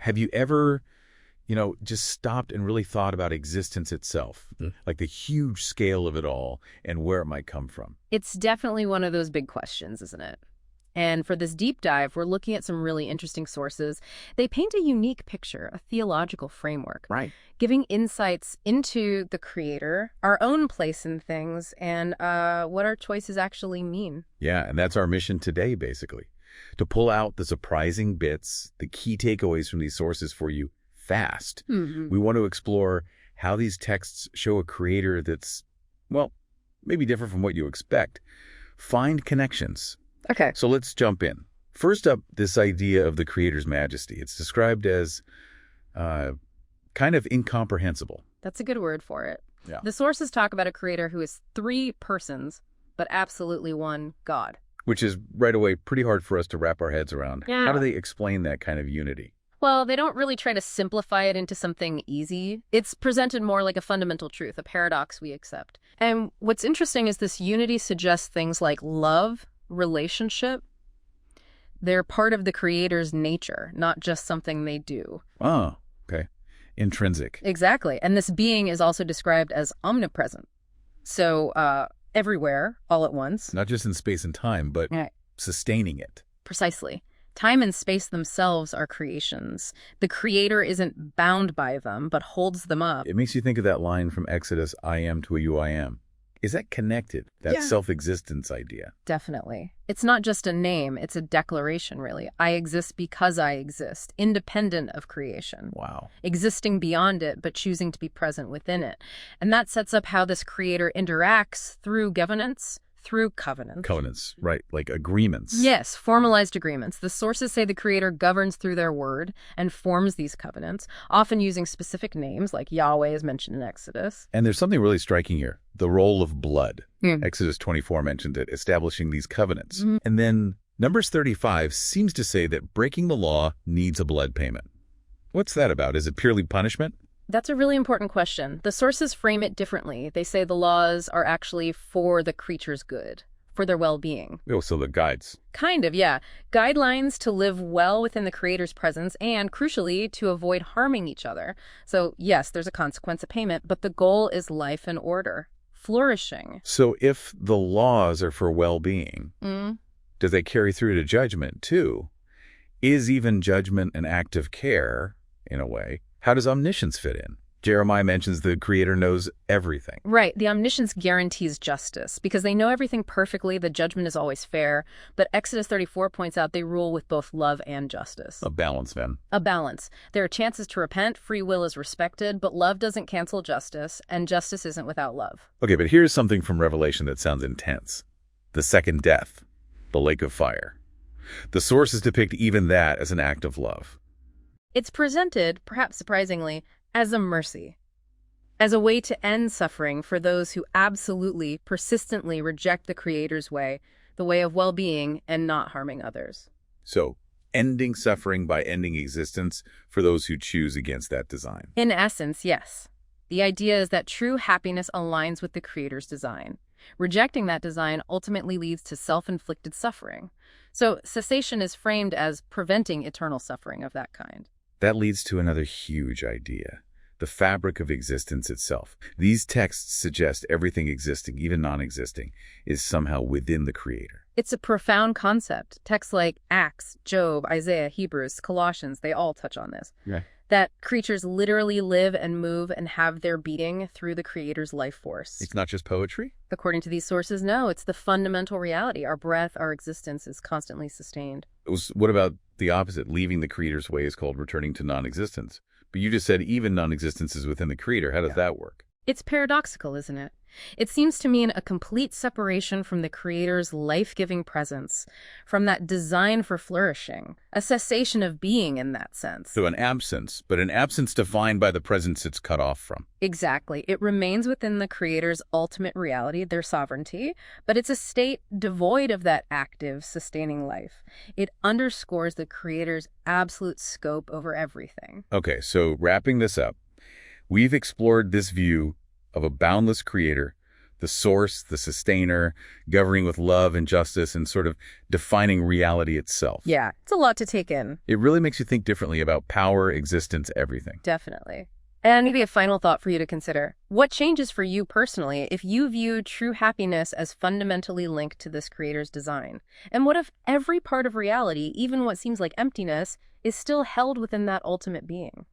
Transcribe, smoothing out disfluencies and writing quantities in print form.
Have you ever, just stopped and really thought about existence itself, like the huge scale of it all and where it might come from? It's definitely one of those big questions, isn't it? And for this deep dive, we're looking at some really interesting sources. They paint a unique picture, a theological framework, Right. giving insights into the Creator, our own place in things, and what our choices actually mean. Yeah, and that's our mission today, basically, to pull out the surprising bits, the key takeaways from these sources for you fast. We want to explore how these texts show a Creator that's, well, maybe different from what you expect. Find connections. Okay. So let's jump in. First up, this idea of the Creator's majesty. It's described as kind of incomprehensible. That's a good word for it. Yeah. The sources talk about a Creator who is 3 persons, but absolutely one God. Which is, right away, pretty hard for us to wrap our heads around. Yeah. How do they explain that kind of unity? Well, they don't really try to simplify it into something easy. It's presented more like a fundamental truth, a paradox we accept. And what's interesting is this unity suggests things like love, relationship. They're part of the Creator's nature, not just something they do. Oh, okay. Intrinsic. Exactly. And this being is also described as omnipresent. So everywhere, all at once. Not just in space and time, but sustaining it. Precisely. Time and space themselves are creations. The Creator isn't bound by them, but holds them up. It makes you think of that line from Exodus, I am to a you I am. Is that connected, that self-existence idea? Definitely. It's not just a name, it's a declaration, really. I exist because I exist, independent of creation. Wow. Existing beyond it, but choosing to be present within it. And that sets up how this Creator interacts through governance, through covenants. Covenants, right, like agreements. Yes, formalized agreements. The sources say the Creator governs through their word and forms these covenants, often using specific names like Yahweh is mentioned in Exodus. And there's something really striking here, the role of blood. Exodus 24 mentioned it, establishing these covenants. And then Numbers 35 seems to say that breaking the law needs a blood payment. What's that about? Is it purely punishment? That's a really important question. The sources frame it differently. They say the laws are actually for the creature's good, for their well-being. Oh, so the guides. Kind of, yeah. Guidelines to live well within the Creator's presence and, crucially, to avoid harming each other. So, yes, there's a consequence of payment, but the goal is life and order, flourishing. So if the laws are for well-being, does that carry through to judgment, too? Is even judgment an act of care, in a way? How does omniscience fit in? Jeremiah mentions the Creator knows everything. Right. The omniscience guarantees justice. Because they know everything perfectly, the judgment is always fair. But Exodus 34 points out they rule with both love and justice. A balance, then. A balance. There are chances to repent, free will is respected, but love doesn't cancel justice, and justice isn't without love. Okay, but here's something from Revelation that sounds intense. The second death, the lake of fire. The sources depict even that as an act of love. It's presented, perhaps surprisingly, as a mercy, as a way to end suffering for those who absolutely, persistently reject the Creator's way, the way of well-being and not harming others. So, ending suffering by ending existence for those who choose against that design. In essence, yes. The idea is that true happiness aligns with the Creator's design. Rejecting that design ultimately leads to self-inflicted suffering. So, cessation is framed as preventing eternal suffering of that kind. That leads to another huge idea, the fabric of existence itself. These texts suggest everything existing, even non-existing, is somehow within the Creator. It's a profound concept. Texts like Acts, Job, Isaiah, Hebrews, Colossians, they all touch on this. Yeah. That creatures literally live and move and have their being through the Creator's life force. It's not just poetry? According to these sources, no, it's the fundamental reality. Our breath, our existence is constantly sustained. What about the opposite? Leaving the Creator's way is called returning to non-existence. But you just said even non-existence is within the Creator. How does that work? It's paradoxical, isn't it? It seems to mean a complete separation from the Creator's life-giving presence, from that design for flourishing, a cessation of being in that sense. So an absence, but an absence defined by the presence it's cut off from. Exactly. It remains within the Creator's ultimate reality, their sovereignty, but it's a state devoid of that active, sustaining life. It underscores the Creator's absolute scope over everything. Okay, so wrapping this up, we've explored this view of a boundless Creator The source, the sustainer, governing with love and justice, and sort of defining reality itself. Yeah, it's a lot to take in. It really makes you think differently about power, existence, everything. Definitely. And maybe a final thought for you to consider. What changes for you personally if you view true happiness as fundamentally linked to this creator's design? And what if every part of reality, even what seems like emptiness, is still held within that ultimate being?